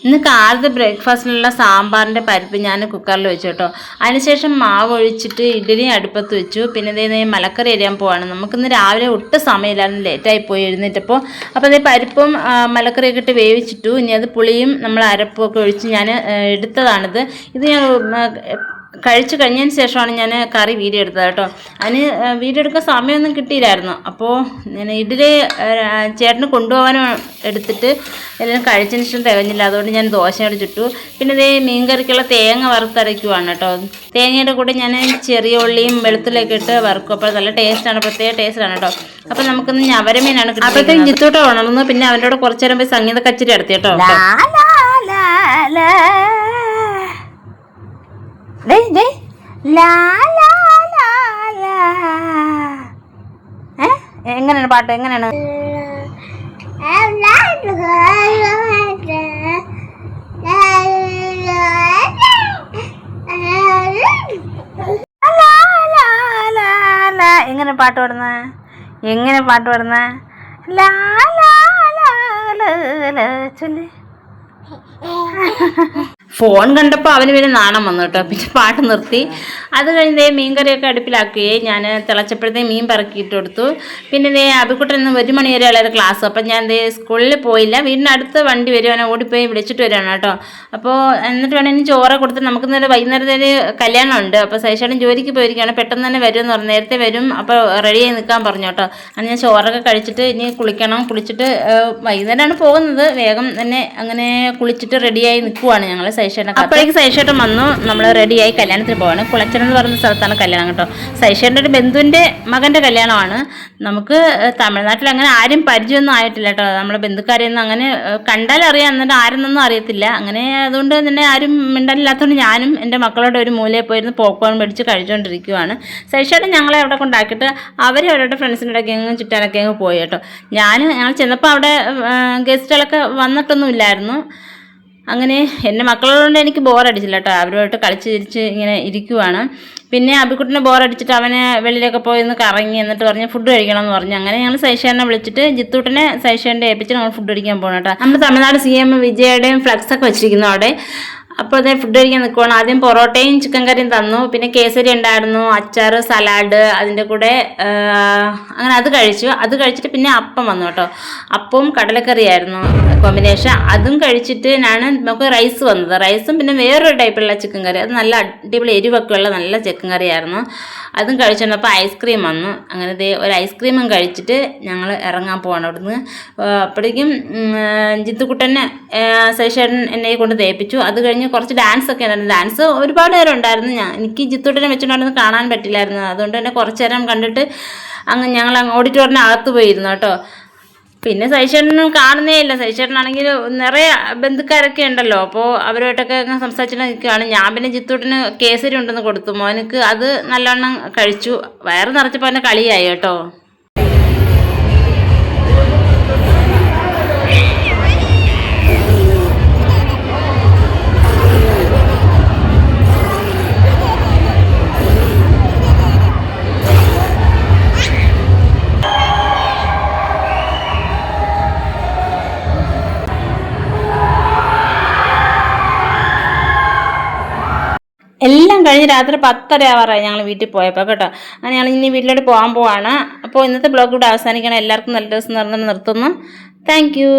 ഇന്ന് കാലത്ത് ബ്രേക്ക്ഫാസ്റ്റിനുള്ള സാമ്പാറിൻ്റെ പരിപ്പ് ഞാൻ കുക്കറിൽ വെച്ചു കേട്ടോ. അതിനുശേഷം മാവ് ഒഴിച്ചിട്ട് ഇഡ്ഡലി അടുപ്പത്ത് വെച്ചു. പിന്നെ ഇതേ മലക്കറി അരിയാൻ പോവാണ്. നമുക്കിന്ന് രാവിലെ ഒട്ടും സമയമില്ലായിരുന്നു, ലേറ്റായി പോയി എഴുന്നേറ്റപ്പോൾ. അപ്പോൾ അതേ പരിപ്പും മലക്കറിയൊക്കെ ഇട്ട് വേവിച്ചിട്ടു. ഇനി അത് പുളിയും നമ്മൾ അരപ്പും ഒക്കെ ഒഴിച്ച് ഞാൻ എടുത്തതാണിത്. ഇത് ഞാൻ കഴിച്ചു കഴിഞ്ഞതിന് ശേഷമാണ് ഞാൻ കറി വീഡിയോ എടുത്തത് കേട്ടോ. അതിന് വീഡിയോ എടുക്കാൻ സമയമൊന്നും കിട്ടിയില്ലായിരുന്നു. അപ്പോൾ ഞാൻ ഇഡ്ഡലി ചേട്ടന് കൊണ്ടുപോകാനും എടുത്തിട്ട് എല്ലാം കഴിച്ചതിന് ശേഷം തികഞ്ഞില്ല. അതുകൊണ്ട് ഞാൻ ദോശയോട് ചുട്ടു. പിന്നെ ഇതേ മീൻകറിക്കുള്ള തേങ്ങ വറുത്തരയ്ക്കുവാണ് കേട്ടോ. തേങ്ങയുടെ കൂടെ ഞാൻ ചെറിയ ഉള്ളിയും വെളുത്തുള്ളിയൊക്കെ ഇട്ട് വറുക്കും. അപ്പോൾ നല്ല ടേസ്റ്റാണ്, പ്രത്യേക ടേസ്റ്റാണ് കേട്ടോ. അപ്പോൾ നമുക്കിന്ന് ഞവരമീനാണ് കിട്ടുന്നത്. അപ്പോഴത്തേക്കും ജിത്തോട്ട് ഉണർന്നു. പിന്നെ അവൻ്റെ കൂടെ കുറച്ചു നേരം പോയി സംഗീത കച്ചേരി നടത്തി കേട്ടോ. എങ്ങനെയാണ് പാട്ട്? എങ്ങനെയാണ്? എങ്ങനെ പാട്ട് പാടുന്ന? എങ്ങനെ പാട്ട് പാടുന്ന? ചൊല്ലി. ഫോൺ കണ്ടപ്പോൾ അവന് പിന്നെ നാണം വന്നു കേട്ടോ. പിന്നെ പാട്ട് നിർത്തി. അത് കഴിഞ്ഞ് മീൻകറിയൊക്കെ അടുപ്പിലാക്കുകയും ഞാൻ തിളച്ചപ്പോഴത്തേ മീൻ പറക്കിയിട്ട് കൊടുത്തു. പിന്നെ അബിക്കുട്ടൻ ഇന്ന് 1 മണി വരെ ഉള്ളത് ക്ലാസ്. അപ്പം ഞാൻ സ്കൂളിൽ പോയില്ല. വീടിനടുത്ത് വണ്ടി വരും, അവനെ ഓടിപ്പോയി വിളിച്ചിട്ട് വരികയാണ് കേട്ടോ. അപ്പോൾ എന്നിട്ട് വേണം ഇനി ചോറ് കൊടുത്ത് നമുക്കിന്നൊരു വൈകുന്നേരത്തെ കല്യാണം ഉണ്ട്. അപ്പോൾ സൈഷേട്ടൻ ജോലിക്ക് പോയിരിക്കുകയാണ്. പെട്ടെന്ന് തന്നെ വരുമെന്ന് പറഞ്ഞു, നേരത്തെ വരും. അപ്പോൾ റെഡിയായി നിൽക്കാൻ പറഞ്ഞു കേട്ടോ. അങ്ങനെ ഞാൻ ചോറൊക്കെ കഴിച്ചിട്ട് ഇനി കുളിക്കണം. കുളിച്ചിട്ട് വൈകുന്നേരമാണ് പോകുന്നത്. വേഗം തന്നെ അങ്ങനെ കുളിച്ചിട്ട് റെഡിയായി നിൽക്കുവാണ് ഞങ്ങൾ സൈഷേട്ടൻ. അപ്പോഴേക്ക് സൈഷേട്ടൻ വന്നു. നമ്മൾ റെഡിയായി കല്യാണത്തിന് പോവാണ്. കുളച്ചൻ എന്ന് പറയുന്ന സ്ഥലത്താണ് കല്യാണം കേട്ടോ. സൈഷേട്ടൻ്റെ ഒരു ബന്ധുവിൻ്റെ മകൻ്റെ കല്യാണമാണ്. നമുക്ക് തമിഴ്നാട്ടിൽ അങ്ങനെ ആരും പരിചയമൊന്നും ആയിട്ടില്ല കേട്ടോ. നമ്മളെ ബന്ധുക്കാരെയൊന്നും അങ്ങനെ കണ്ടാലറിയാം, എന്നിട്ട് ആരെന്നൊന്നും അറിയത്തില്ല. അങ്ങനെ അതുകൊണ്ട് തന്നെ ആരും മിണ്ടാനില്ലാത്തതുകൊണ്ട് ഞാനും എൻ്റെ മക്കളോട് ഒരു മൂലയിൽ പോയിരുന്ന് പോപ്കോൺ മേടിച്ച് കഴിച്ചുകൊണ്ടിരിക്കുവാണ്. സൈഷേട്ടൻ ഞങ്ങളെ അവിടെ കൊണ്ടാക്കിയിട്ട് അവരുടെ ഫ്രണ്ട്സിൻ്റെ ഇടയ്ക്ക് എങ്ങും ചുറ്റാനൊക്കെ അങ്ങ് പോയി കേട്ടോ. ഞങ്ങൾ ചെന്നപ്പോൾ അവിടെ ഗസ്റ്റുകളൊക്കെ വന്നിട്ടൊന്നുമില്ലായിരുന്നു. അങ്ങനെ എൻ്റെ മക്കളോട് എനിക്ക് ബോറടിച്ചില്ല കേട്ടോ. അവരുമായിട്ട് കളിച്ച് ചിരിച്ച് ഇങ്ങനെ ഇരിക്കുവാണ്. പിന്നെ അബിക്കുട്ടിനെ ബോറടിച്ചിട്ട് അവനെ വെളിയിലൊക്കെ പോയി ഒന്ന് കറങ്ങി. എന്നിട്ട് പറഞ്ഞ് ഫുഡ് കഴിക്കണം എന്ന് പറഞ്ഞു. അങ്ങനെ ഞങ്ങൾ സൈഷേനെ വിളിച്ചിട്ട് ജിത്തൂട്ടിനെ സൈഷേൻ്റെ ഏൽപ്പിച്ച് നമ്മൾ ഫുഡ് കഴിക്കാൻ പോകണം കേട്ടോ. നമ്മൾ തമിഴ്നാട് CM വിജയുടെയും ഫ്ലക്സൊക്കെ വെച്ചിരിക്കുന്നു അവിടെ. അപ്പോൾ അതേ ഫുഡ് കഴിക്കാൻ നിൽക്കുവാണ്. ആദ്യം പൊറോട്ടയും ചിക്കൻ കറിയും തന്നു. പിന്നെ കേസരി ഉണ്ടായിരുന്നു, അച്ചാർ, സലാഡ്, അതിൻ്റെ കൂടെ അങ്ങനെ അത് കഴിച്ചു. അത് കഴിച്ചിട്ട് പിന്നെ അപ്പം വന്നു കേട്ടോ. അപ്പവും കടലക്കറിയായിരുന്നു കോമ്പിനേഷൻ. അതും കഴിച്ചിട്ട് നമുക്ക് റൈസ് വന്നത്. റൈസും പിന്നെ വേറൊരു ടൈപ്പിലുള്ള ചിക്കൻ കറി, അത് നല്ല അടിപൊളി എരിവൊക്കെ ഉള്ള നല്ല ചിക്കൻ കറിയായിരുന്നു. അതും കഴിച്ചിരുന്നപ്പോൾ ഐസ്ക്രീം വന്നു. അങ്ങനെ ഒരു ഐസ്ക്രീമും കഴിച്ചിട്ട് ഞങ്ങൾ ഇറങ്ങാൻ പോവാണ് അവിടുന്ന്. അപ്പോഴേക്കും ജിത്തുക്കുട്ടനെ സൈഷേട്ടൻ എന്നെ കൊണ്ട് തേപ്പിച്ചു. അത് കഴിഞ്ഞ് കുറച്ച് ഡാൻസൊക്കെ ഉണ്ടായിരുന്നു. ഡാൻസ് ഒരുപാട് നേരം ഉണ്ടായിരുന്നു. എനിക്ക് ജിത്തുട്ടനെ വെച്ചിട്ടുണ്ടായിരുന്നു കാണാൻ പറ്റില്ലായിരുന്നു. അതുകൊണ്ട് തന്നെ കുറച്ച് നേരം കണ്ടിട്ട് ഞങ്ങൾ ഓഡിറ്റോറിയത്തിനകത്ത് പോയിരുന്നു കേട്ടോ. പിന്നെ സൈഷേട്ടനും കാണുന്നേ ഇല്ല. സൈഷേട്ടനാണെങ്കിൽ നിറയെ ബന്ധുക്കാരൊക്കെ ഉണ്ടല്ലോ. അപ്പോൾ അവരുമായിട്ടൊക്കെ സംസാരിച്ചിട്ട് നിൽക്കുകയാണ്. ഞാൻ പിന്നെ ജിത്തൂട്ടിന് കേസരി ഉണ്ടെന്ന് കൊടുത്തു. മോനക്ക് അത് നല്ലവണ്ണം കഴിച്ചു. വയറ് നിറച്ചപ്പോൾ അവൻ്റെ കളിയായി കേട്ടോ. എല്ലാം കഴിഞ്ഞ് രാത്രി 10:30 ആവാറായി ഞങ്ങൾ വീട്ടിൽ പോയപ്പോൾ കേട്ടോ. അങ്ങനെ ഞങ്ങൾ ഇനി വീട്ടിലോട്ട് പോകാൻ പോവാണ്. അപ്പോൾ ഇന്നത്തെ ബ്ലോഗ് ഇവിടെ അവസാനിക്കണം. എല്ലാവർക്കും നല്ല ദിവസം നിർത്തുന്നു. Thank you.